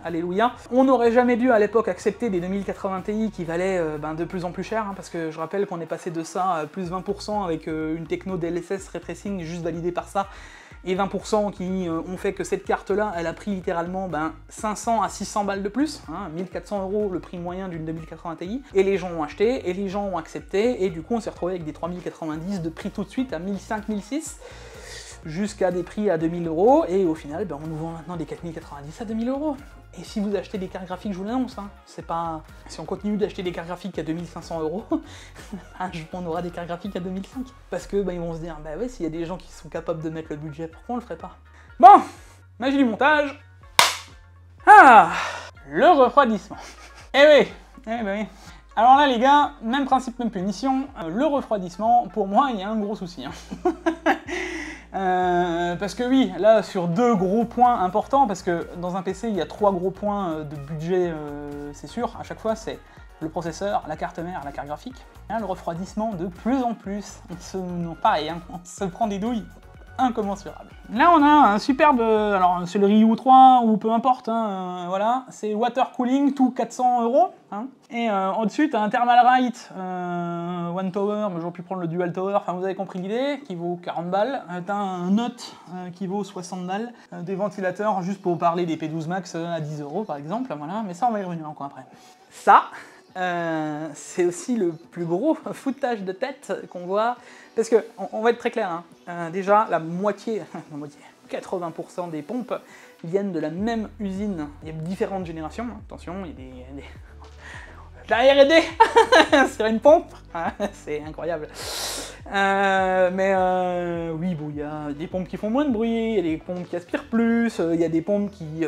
Alléluia. On n'aurait jamais dû à l'époque accepter des 2080 Ti qui valaient de plus en plus cher, parce que je rappelle qu'on est passé de ça à plus 20% avec une techno DLSS Ray Tracing juste validée par ça, et 20% qui ont fait que cette carte-là, elle a pris littéralement 500 à 600 balles de plus, 1400 € le prix moyen d'une 2080 Ti, et les gens ont acheté, et les gens ont accepté, et du coup on s'est retrouvé avec des 3090 de prix tout de suite à 1500-1600, jusqu'à des prix à 2000 €, et au final, on nous vend maintenant des 4090 à 2000 €. Et si vous achetez des cartes graphiques, je vous l'annonce, c'est pas... Si on continue d'acheter des cartes graphiques à 2500 €, on aura des cartes graphiques à 2005. Parce que ils vont se dire, ouais, s'il y a des gens qui sont capables de mettre le budget, pourquoi on le ferait pas? Bon, Magie du montage. Ah, le refroidissement. Eh oui, eh ben oui. Alors là les gars, même principe, même punition, le refroidissement, pour moi il y a un gros souci. Hein. Parce que oui, là sur deux gros points importants, parce que dans un PC il y a trois gros points de budget, c'est sûr, à chaque fois c'est le processeur, la carte mère, la carte graphique. Là, le refroidissement de plus en plus, pareil, hein, on se prend des douilles incommensurables. Là on a un superbe, alors c'est le Ryu 3 ou peu importe, hein, voilà, c'est water cooling tout 400 €. Hein, et au-dessus t'as un Thermalright One Tower, mais j'aurais pu prendre le Dual Tower, enfin vous avez compris l'idée, qui vaut 40 balles. T'as un Note qui vaut 60 balles, des ventilateurs, juste pour parler des P12 Max à 10 € par exemple, voilà, mais ça on va y revenir encore après. Ça, c'est aussi le plus gros foutage de tête qu'on voit, parce que, on va être très clair, hein, déjà la moitié, 80% des pompes viennent de la même usine. Il y a différentes générations, hein, attention, il y a des... La R&D sur une pompe, c'est incroyable. Oui, bon, il y a des pompes qui font moins de bruit, il y a des pompes qui aspirent plus, il y a des pompes qui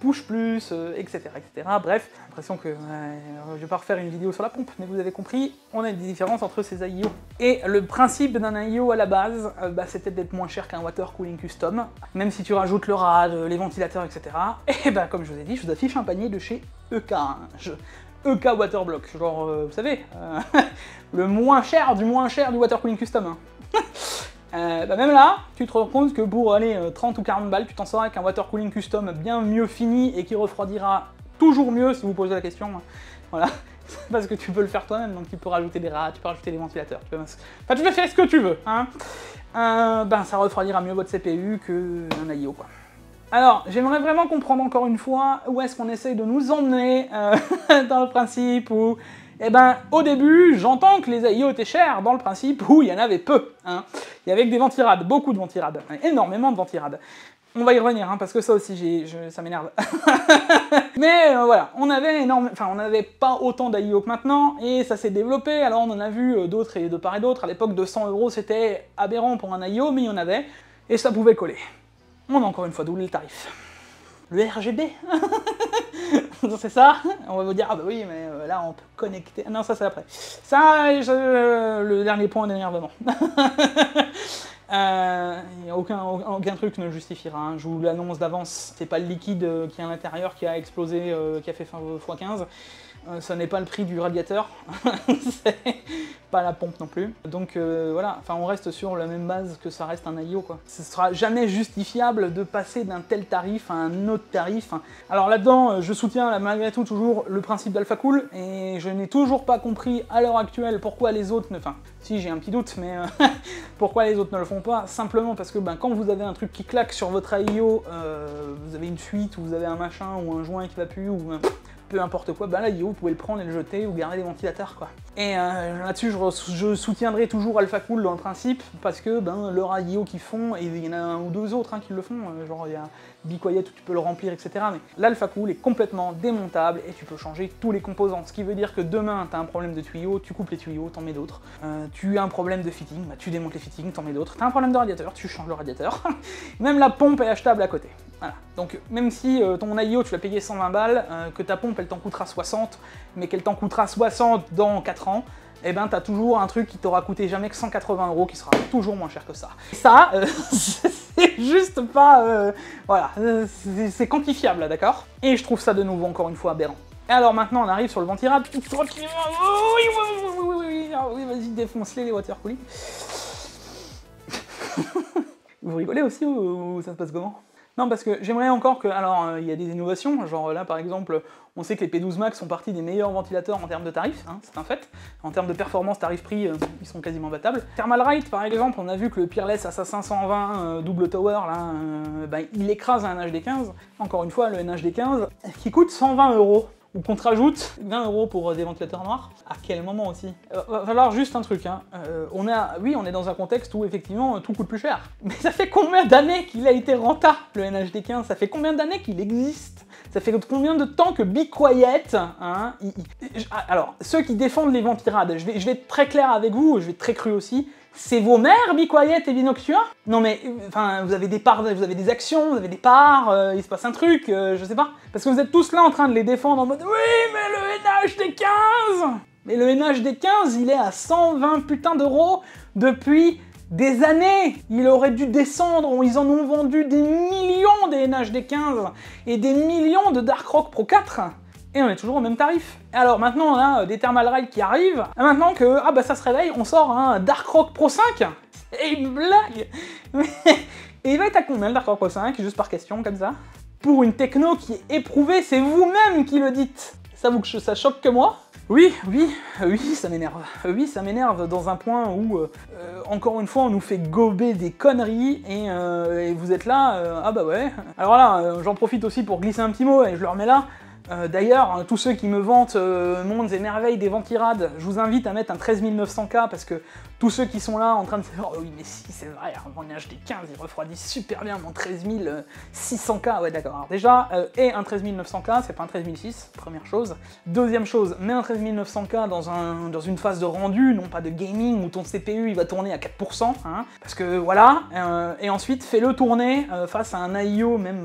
pushent plus, etc., etc. Bref, j'ai l'impression que je vais pas refaire une vidéo sur la pompe, mais vous avez compris, on a des différences entre ces AIO. Et le principe d'un AIO à la base, c'était d'être moins cher qu'un water cooling custom, même si tu rajoutes le rad, les ventilateurs, etc. Et comme je vous ai dit, je vous affiche un panier de chez EK. EK Waterblock, genre, vous savez, le moins cher du water cooling custom. Hein. Même là, tu te rends compte que pour aller 30 ou 40 balles, tu t'en sors avec un water cooling custom bien mieux fini et qui refroidira toujours mieux si vous posez la question. Voilà, parce que tu peux le faire toi-même, donc tu peux rajouter des rats, tu peux rajouter des ventilateurs, tu peux faire ce que tu veux. Hein. Ça refroidira mieux votre CPU qu'un AIO, quoi. Alors, j'aimerais vraiment comprendre encore une fois où est-ce qu'on essaye de nous emmener dans le principe où, au début, j'entends que les AIO étaient chers dans le principe où il y en avait peu. Hein. Il y avait que des ventirades, beaucoup de ventirades, énormément de ventirades. On va y revenir, hein, parce que ça aussi, ça m'énerve. Mais voilà, on n'avait pas autant d'AIO que maintenant, et ça s'est développé, alors on en a vu d'autres et de part et d'autre. À l'époque, 200 € c'était aberrant pour un AIO, mais il y en avait, et ça pouvait coller. On a encore une fois doublé le tarif. Le RGB. C'est ça. On va vous dire, ah bah oui, mais là on peut connecter... Non, ça c'est après. Ça, le dernier point d'énervement. Aucun truc ne le justifiera, hein. Je vous l'annonce d'avance. C'est pas le liquide qui est à l'intérieur qui a explosé, qui a fait x15. Ce n'est pas le prix du radiateur, c'est pas la pompe non plus. Donc voilà, on reste sur la même base que ça reste un AIO, quoi. Ce sera jamais justifiable de passer d'un tel tarif à un autre tarif. Alors là-dedans, je soutiens malgré tout toujours le principe d'AlphaCool, et je n'ai toujours pas compris à l'heure actuelle pourquoi les autres ne... Enfin, si j'ai un petit doute, mais pourquoi les autres ne le font pas, simplement parce que quand vous avez un truc qui claque sur votre AIO, vous avez une fuite, ou vous avez un machin, ou un joint qui va plus, ou peu importe quoi, l'AIO, vous pouvez le prendre et le jeter, ou garder des ventilateurs, quoi. Et là-dessus, je soutiendrai toujours AlphaCool dans le principe, parce que leur AIO qu'ils font, et il y en a un ou deux autres qui le font, genre il y a Be Quiet où tu peux le remplir, etc. Mais l'AlphaCool est complètement démontable et tu peux changer tous les composants. Ce qui veut dire que demain, tu as un problème de tuyau, tu coupes les tuyaux, t'en mets d'autres. Tu as un problème de fitting, tu démontes les fittings, t'en mets d'autres. Tu as un problème de radiateur, tu changes le radiateur. Même la pompe est achetable à côté. Voilà. Donc même si ton AIO, tu l'as payé 120 balles, que ta pompe, elle t'en coûtera 60, mais qu'elle t'en coûtera 60 dans 4 ans, t'as toujours un truc qui t'aura coûté jamais que 180 € qui sera toujours moins cher que ça. Et ça, c'est juste pas... voilà, c'est quantifiable, d'accord? Et je trouve ça de nouveau, encore une fois, aberrant. Et alors maintenant, on arrive sur le ventirad. Oui, vas-y, défonce-les, les water cooling. Vous rigolez aussi ou ça se passe comment? Non, parce que j'aimerais encore que... Alors, il y a des innovations, genre là, par exemple, on sait que les P12 Max sont partis des meilleurs ventilateurs en termes de tarifs, hein, c'est un fait. En termes de performance, tarif-prix, ils sont quasiment battables. Thermalright, par exemple, on a vu que le Peerless Assassin 120 double tower, là, il écrase un HD15. Encore une fois, le NHD15, qui coûte 120 €. Ou qu'on te rajoute 20 € pour des ventilateurs noirs. À quel moment aussi? Va falloir juste un truc, hein. Oui, on est dans un contexte où effectivement tout coûte plus cher. Mais ça fait combien d'années qu'il a été rentable, le NHD15? Ça fait combien d'années qu'il existe? Ça fait combien de temps que Be Quiet, hein, alors, ceux qui défendent les ventirades, je vais être très clair avec vous, je vais être très cru aussi, C'est vos mères, Be Quiet et Binoctua? Non mais, enfin, vous avez des parts, vous avez des actions, vous avez des parts, il se passe un truc, je sais pas. Parce que vous êtes tous là en train de les défendre en mode « Oui, mais le NH des 15 !» Mais le NH des 15, il est à 120 putains d'euros depuis des années. Il aurait dû descendre, ils en ont vendu des millions des NH des 15 et des millions de Dark Rock Pro 4. Et on est toujours au même tarif. Alors maintenant on a des Thermal Rail qui arrivent. Et maintenant que ça se réveille, on sort un Dark Rock Pro 5. Et une blague. Et il va être à combien le Dark Rock Pro 5, juste par question comme ça? Pour une techno qui est éprouvée, c'est vous-même qui le dites. Ça choque que moi? Oui, ça m'énerve. Oui, ça m'énerve dans un point où, encore une fois, on nous fait gober des conneries et vous êtes là, ah bah ouais. Alors là, j'en profite aussi pour glisser un petit mot et je le remets là. D'ailleurs, tous ceux qui me vantent mondes et merveilles des ventirades, je vous invite à mettre un 13900K parce que tous ceux qui sont là en train de se dire « Oh oui, mais si, c'est vrai, mon HD 15, il refroidit super bien mon 13600K. » Ouais, d'accord. Alors déjà, et un 13900K, c'est pas un 13006, première chose. Deuxième chose, mets un 13900K dans une phase de rendu, non pas de gaming, où ton CPU il va tourner à 4%, hein, parce que voilà, et ensuite fais-le tourner face à un AIO même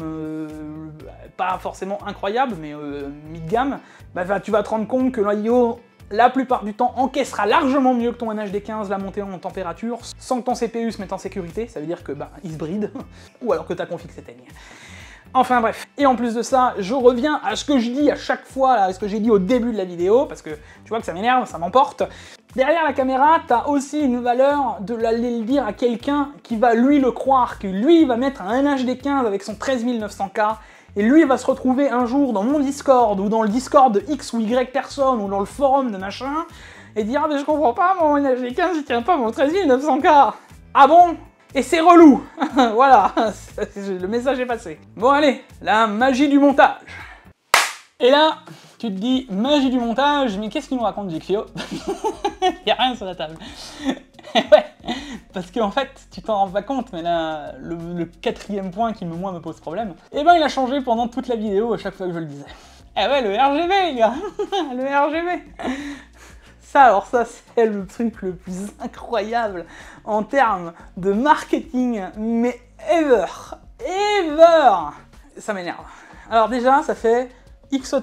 pas forcément incroyable, mais mid-gamme, tu vas te rendre compte que l'AIO, la plupart du temps, encaissera largement mieux que ton NHD15 la montée en température, sans que ton CPU se mette en sécurité, ça veut dire que il se bride, ou alors que ta config s'éteigne. Enfin bref, et en plus de ça, je reviens à ce que je dis à chaque fois, à ce que j'ai dit au début de la vidéo, parce que tu vois que ça m'énerve, ça m'emporte. Derrière la caméra, t'as aussi une valeur de l'aller le dire à quelqu'un qui va lui le croire, que lui va mettre un NHD15 avec son 13900K, et lui va se retrouver un jour dans mon Discord, ou dans le Discord de X ou Y personne, ou dans le forum de machin, et dire « Ah mais je comprends pas, mon NHD15 il tient pas mon 13900K !» Ah bon? Et c'est relou. Voilà, le message est passé. Bon allez, la magie du montage. Et là, tu te dis, magie du montage, mais qu'est-ce qu'il nous raconte Geekfio? Y'a rien sur la table. Ouais, parce qu'en fait, tu t'en rends pas compte, mais là, le quatrième point qui, moi, me pose problème, eh ben il a changé pendant toute la vidéo à chaque fois que je le disais. Eh ouais, le RGB, les gars. Le RGB. Ça, alors ça, c'est le truc le plus incroyable en termes de marketing, mais ever. Ça m'énerve. Alors déjà, ça fait X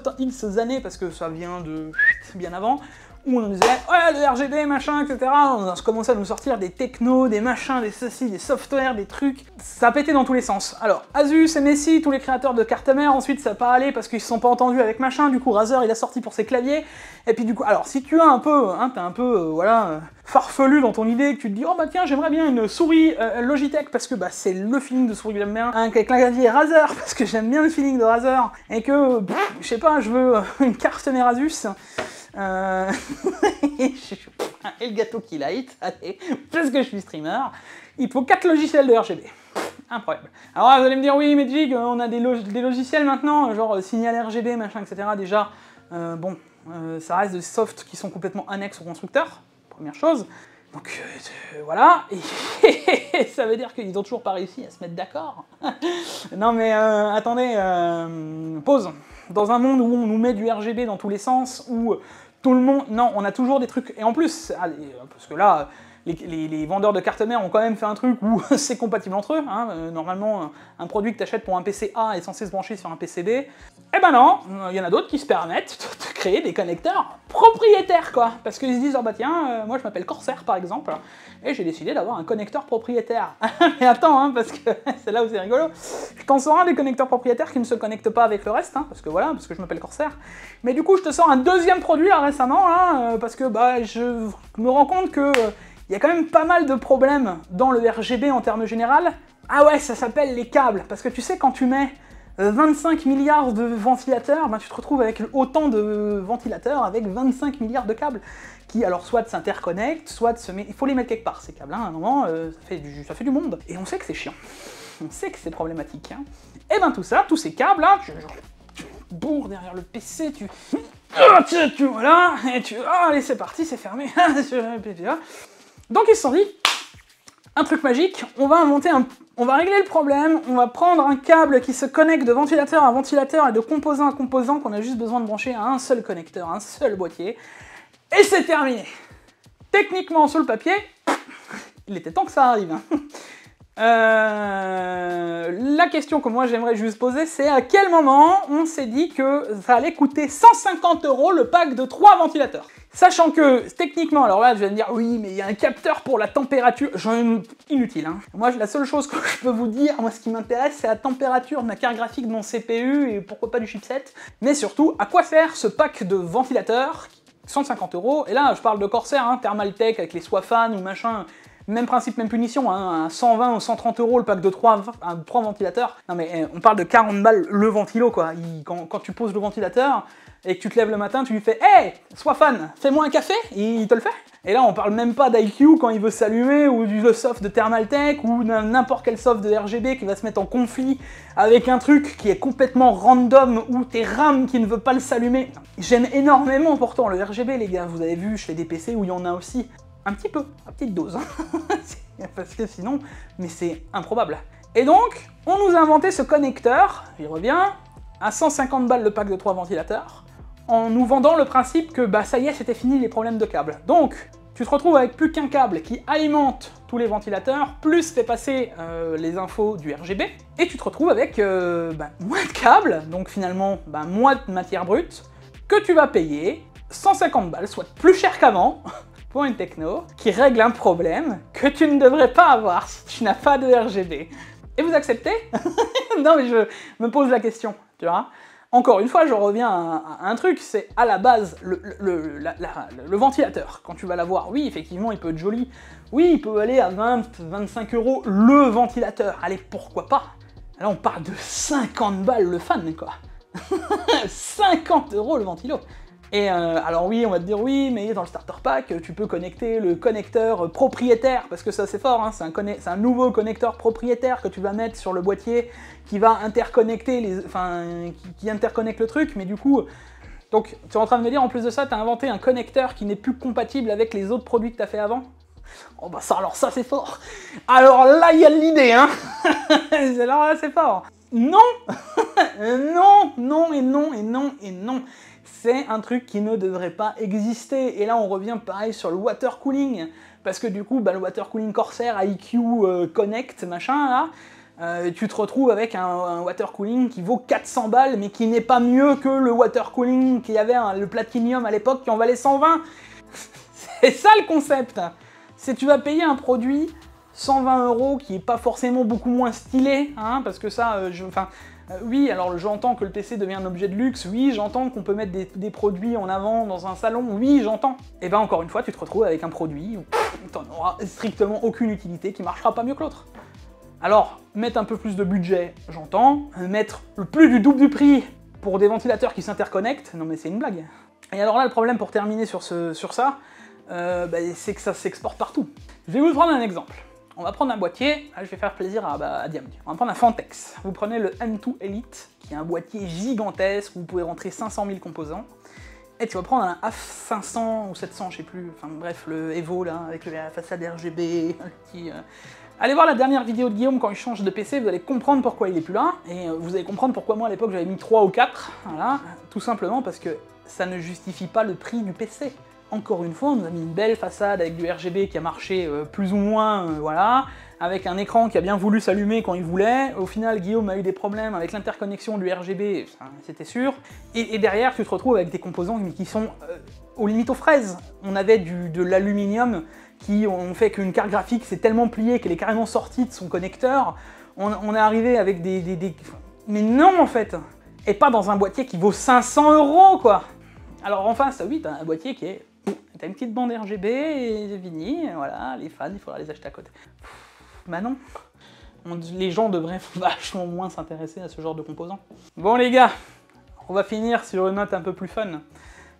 années, parce que ça vient de bien avant, où on nous disait « Ouais, le RGB, machin, etc. » On a commencé à nous sortir des technos, des machins, des ceci, des softwares, des trucs. Ça a pété dans tous les sens. Alors, Asus et Messi, tous les créateurs de cartes mères, ensuite ça n'a pas allé parce qu'ils se sont pas entendus avec machin, du coup Razer il a sorti pour ses claviers, et puis du coup, alors si tu as un peu, t'es un peu, farfelu dans ton idée, que tu te dis « Oh bah tiens, j'aimerais bien une souris Logitech, parce que c'est le feeling de souris que j'aime bien, avec un clavier Razer, parce que j'aime bien le feeling de Razer, et que, je sais pas, je veux une carte mère Asus, et le gâteau qui light, allez, parce que je suis streamer, il faut 4 logiciels de RGB. Incroyable. Alors là, vous allez me dire, oui, mais Jig, on a des logiciels maintenant, genre Signal RGB, machin, etc. Déjà, ça reste des softs qui sont complètement annexes au constructeur, première chose. Donc voilà, et ça veut dire qu'ils ont toujours pas réussi à se mettre d'accord. Non mais attendez, pause. Dans un monde où on nous met du RGB dans tous les sens, où tout le monde... Non, on a toujours des trucs... Et en plus, parce que là, les vendeurs de cartes mères ont quand même fait un truc où c'est compatible entre eux. Hein. Normalement, un produit que tu achètes pour un PC A est censé se brancher sur un PC B. Eh ben non, il y en a d'autres qui se permettent de créer des connecteurs propriétaires, quoi. Parce qu'ils se disent, oh bah tiens, moi je m'appelle Corsair, par exemple, et j'ai décidé d'avoir un connecteur propriétaire. Mais attends, hein, parce que c'est là où c'est rigolo. Je t'en sors un des connecteurs propriétaires qui ne se connectent pas avec le reste, hein, parce que voilà, parce que je m'appelle Corsair. Mais du coup, je te sors un deuxième produit, là, récemment, là, parce que je me rends compte que... il y a quand même pas mal de problèmes dans le RGB en termes général. Ah ouais, ça s'appelle les câbles, parce que tu sais, quand tu mets 25 milliards de ventilateurs, tu te retrouves avec autant de ventilateurs, avec 25 milliards de câbles, qui alors soit s'interconnectent, soit se mettent... Il faut les mettre quelque part, ces câbles, hein, à un moment, ça fait du monde. Et on sait que c'est chiant, on sait que c'est problématique. Hein. Et tout ça, tous ces câbles, là, tu bourres derrière le PC, voilà, et allez, c'est parti, c'est fermé. Donc ils se sont dit, un truc magique, on va régler le problème, on va prendre un câble qui se connecte de ventilateur à ventilateur et de composant à composant qu'on a juste besoin de brancher à un seul connecteur, un seul boîtier, et c'est terminé. Techniquement, sur le papier, Il était temps que ça arrive. Hein. La question que moi j'aimerais juste poser, c'est à quel moment on s'est dit que ça allait coûter 150 € le pack de 3 ventilateurs. Sachant que, techniquement, alors là, je vais me dire, oui, mais il y a un capteur pour la température. Inutile, hein. Moi, la seule chose que je peux vous dire, moi, ce qui m'intéresse, c'est la température de ma carte graphique de mon CPU et pourquoi pas du chipset. Mais surtout, à quoi sert ce pack de ventilateurs 150 €. Et là, je parle de Corsair, hein, Thermaltake avec les Swafan ou machin. Même principe, même punition, hein, à 120 ou 130 € le pack de 3 ventilateurs. Non mais on parle de 40 balles le ventilo, quoi. Quand tu poses le ventilateur et que tu te lèves le matin, tu lui fais « Hey, Swafan, fais-moi un café !» Il te le fait. Et là, on parle même pas d'IQ quand il veut s'allumer, ou du soft de Thermaltake, ou n'importe quel soft de RGB qui va se mettre en conflit avec un truc qui est complètement random, ou tes RAM qui ne veut pas le s'allumer. J'aime énormément pourtant le RGB, les gars. Vous avez vu, je fais des PC où il y en a aussi. Un petit peu, à petite dose, parce que sinon, mais c'est improbable. Et donc, on nous a inventé ce connecteur, j'y reviens, à 150 balles le pack de 3 ventilateurs, en nous vendant le principe que, bah ça y est, c'était fini les problèmes de câbles. Donc, tu te retrouves avec plus qu'un câble qui alimente tous les ventilateurs, plus fait passer les infos du RGB, et tu te retrouves avec moins de câbles, donc finalement, moins de matière brute, que tu vas payer 150 balles, soit plus cher qu'avant, pour une techno qui règle un problème que tu ne devrais pas avoir si tu n'as pas de RGB. Et vous acceptez? Non mais je me pose la question, tu vois. Encore une fois, je reviens à un truc, c'est à la base, le ventilateur, quand tu vas l'avoir, oui, effectivement, il peut être joli. Oui, il peut aller à 20-25 € le ventilateur. Allez, pourquoi pas? Là, on parle de 50 balles le fan, quoi. 50 € le ventilo. Et alors oui, on va te dire oui, mais dans le starter pack, tu peux connecter le connecteur propriétaire, parce que ça c'est fort, hein, c'est un nouveau connecteur propriétaire que tu vas mettre sur le boîtier, qui va interconnecter qui interconnecte le truc, mais du coup, donc tu es en train de me dire en plus de ça, tu as inventé un connecteur qui n'est plus compatible avec les autres produits que tu as fait avant? Oh bah ça, alors ça c'est fort. Alors là, il y a de l'idée, hein. Alors là, c'est fort. Non. Non, non et non et non et non. C'est un truc qui ne devrait pas exister. Et là, on revient pareil sur le water cooling, parce que du coup, le water cooling Corsair, IQ Connect, machin, là, tu te retrouves avec un water cooling qui vaut 400 balles, mais qui n'est pas mieux que le water cooling qu'il y avait, le Platinum à l'époque, qui en valait 120. C'est ça le concept. C'est tu vas payer un produit 120 € qui est pas forcément beaucoup moins stylé, hein, parce que ça, oui, alors j'entends que le PC devient un objet de luxe, oui, j'entends qu'on peut mettre des produits en avant dans un salon, oui, j'entends. Et ben encore une fois, tu te retrouves avec un produit où t'en auras strictement aucune utilité, qui marchera pas mieux que l'autre. Alors, mettre un peu plus de budget, j'entends, mettre plus du double du prix pour des ventilateurs qui s'interconnectent, non mais c'est une blague. Et alors là, le problème pour terminer sur ça, c'est que ça s'exporte partout. Je vais vous prendre un exemple. On va prendre un boîtier, là, je vais faire plaisir à Diam. On va prendre un Fantex. Vous prenez le M2 Elite, qui est un boîtier gigantesque, où vous pouvez rentrer 500 000 composants. Et tu vas prendre un AF500 ou 700, je sais plus, enfin bref, le Evo, là, avec la façade RGB, Allez voir la dernière vidéo de Guillaume quand il change de PC, vous allez comprendre pourquoi il est plus là, et vous allez comprendre pourquoi moi à l'époque j'avais mis 3 ou 4, voilà, tout simplement parce que ça ne justifie pas le prix du PC. Encore une fois, on nous a mis une belle façade avec du RGB qui a marché plus ou moins, voilà, avec un écran qui a bien voulu s'allumer quand il voulait. Au final, Guillaume a eu des problèmes avec l'interconnexion du RGB, c'était sûr. Et derrière, tu te retrouves avec des composants qui sont aux limites aux fraises. On avait de l'aluminium qui ont fait qu'une carte graphique s'est tellement pliée qu'elle est carrément sortie de son connecteur. On est arrivé avec Mais non, en fait. Et pas dans un boîtier qui vaut 500 €, quoi. Alors en face, oui, t'as un boîtier qui est... T'as une petite bande RGB et c'est fini, voilà, les fans, il faudra les acheter à côté. Bah non, les gens devraient vachement moins s'intéresser à ce genre de composants. Bon les gars, on va finir sur une note un peu plus fun,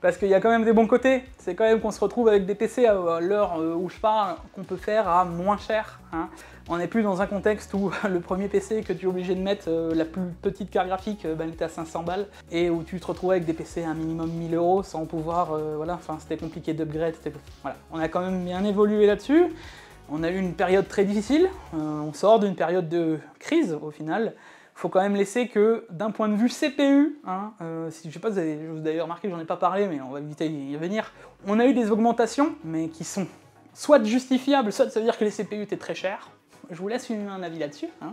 parce qu'il y a quand même des bons côtés. C'est quand même qu'on se retrouve avec des PC à l'heure où je parle, qu'on peut faire à moins cher, hein. On n'est plus dans un contexte où le premier PC que tu es obligé de mettre, la plus petite carte graphique, elle était à 500 balles, et où tu te retrouvais avec des PC à un minimum 1000 € sans pouvoir, voilà, enfin c'était compliqué d'upgrade, voilà. On a quand même bien évolué là-dessus, on a eu une période très difficile, on sort d'une période de crise au final. Faut quand même laisser que, d'un point de vue CPU, hein, je sais pas, vous avez d'ailleurs remarqué que j'en ai pas parlé, mais on va éviter d'y venir, on a eu des augmentations, mais qui sont soit justifiable, soit ça veut dire que les CPU étaient très chers. Je vous laisse un avis là-dessus. Hein.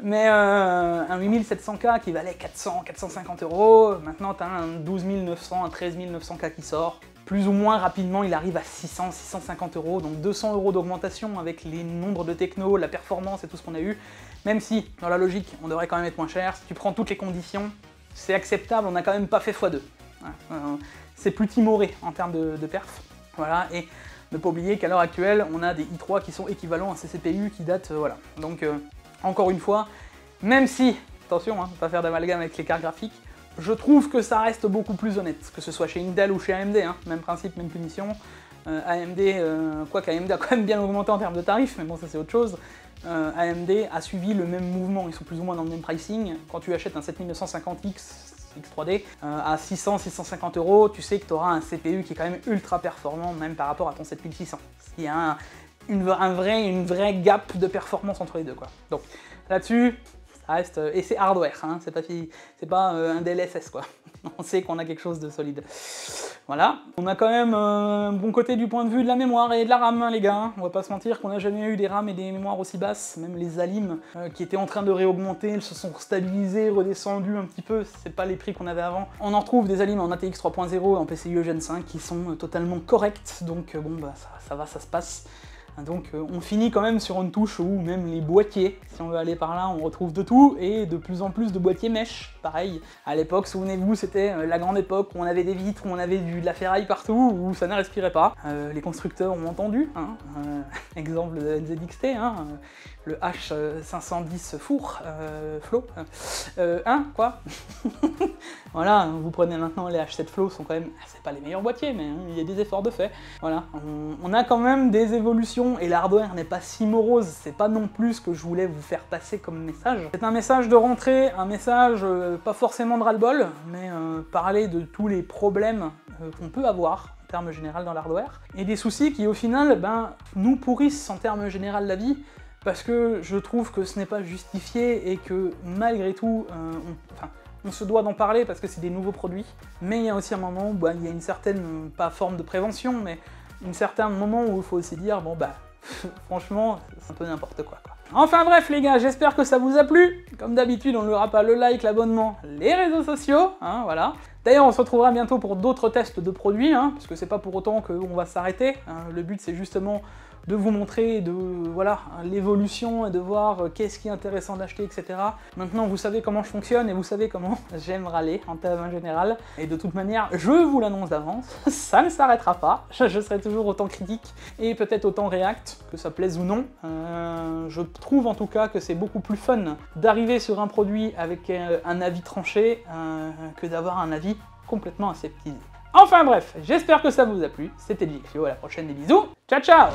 Mais un 8700K qui valait 400-450 €, maintenant tu as un 12900, un 13900K qui sort. Plus ou moins rapidement, il arrive à 600-650 €, donc 200 € d'augmentation avec les nombres de techno, la performance et tout ce qu'on a eu. Même si, dans la logique, on devrait quand même être moins cher. Si tu prends toutes les conditions, c'est acceptable, on n'a quand même pas fait x2. C'est plus timoré en termes de perf. Voilà, et ne pas oublier qu'à l'heure actuelle, on a des i3 qui sont équivalents à ces CPU qui datent, voilà. Donc, encore une fois, même si, attention, hein, pas faire d'amalgame avec les cartes graphiques, je trouve que ça reste beaucoup plus honnête, que ce soit chez Intel ou chez AMD, hein, même principe, même punition. AMD, quoique AMD a quand même bien augmenté en termes de tarifs, mais bon, ça c'est autre chose. AMD a suivi le même mouvement, ils sont plus ou moins dans le même pricing. Quand tu achètes un 7950X X3D à 600-650 €, tu sais que tu auras un CPU qui est quand même ultra performant, même par rapport à ton 7600. Il y a une vraie gap de performance entre les deux, quoi. Donc là-dessus, ça reste... Et c'est hardware, hein, c'est pas un DLSS, quoi. On sait qu'on a quelque chose de solide. Voilà. On a quand même un bon côté du point de vue de la mémoire et de la RAM, hein, les gars. On va pas se mentir qu'on n'a jamais eu des RAM et des mémoires aussi basses. Même les Alim qui étaient en train de réaugmenter, elles se sont stabilisées, redescendues un petit peu. C'est pas les prix qu'on avait avant. On en retrouve des Alim en ATX 3.0 et en PCIe Gen 5 qui sont totalement corrects. Donc bon, bah ça va, ça se passe. Donc on finit quand même sur une touche où même les boîtiers, si on veut aller par là, on retrouve de tout, et de plus en plus de boîtiers mesh, pareil. À l'époque, souvenez-vous, c'était la grande époque où on avait des vitres, où on avait de la ferraille partout, où ça ne respirait pas. Les constructeurs ont entendu, hein, exemple de NZXT, hein, le H510 four, Flow, hein, quoi. Voilà, vous prenez maintenant les H7 Flow, sont quand même, c'est pas les meilleurs boîtiers, mais hein, il y a des efforts de fait. Voilà, on a quand même des évolutions, et l'hardware n'est pas si morose, c'est pas non plus ce que je voulais vous faire passer comme message. C'est un message de rentrée, un message pas forcément de ras-le-bol, mais parler de tous les problèmes qu'on peut avoir en termes généraux dans l'hardware, et des soucis qui au final, nous pourrissent en termes généraux la vie, parce que je trouve que ce n'est pas justifié, et que malgré tout, on se doit d'en parler parce que c'est des nouveaux produits, mais il y a aussi un moment où il y a une certaine, pas forme de prévention, mais un certain moment où il faut aussi dire, bon franchement, c'est un peu n'importe quoi. Enfin bref les gars, j'espère que ça vous a plu. Comme d'habitude, on n'aura pas le like, l'abonnement, les réseaux sociaux, hein, voilà. D'ailleurs, on se retrouvera bientôt pour d'autres tests de produits, hein, parce que c'est pas pour autant qu'on va s'arrêter. Hein. Le but, c'est justement de vous montrer voilà, l'évolution et de voir qu'est-ce qui est intéressant d'acheter, etc. Maintenant, vous savez comment je fonctionne et vous savez comment j'aime râler en termes général. Et de toute manière, je vous l'annonce d'avance, ça ne s'arrêtera pas. Je serai toujours autant critique et peut-être autant react, que ça plaise ou non. Je trouve en tout cas que c'est beaucoup plus fun d'arriver sur un produit avec un avis tranché que d'avoir un avis complètement aseptisé. Enfin bref, j'espère que ça vous a plu. C'était Geekfio, à la prochaine, des bisous. Ciao ciao!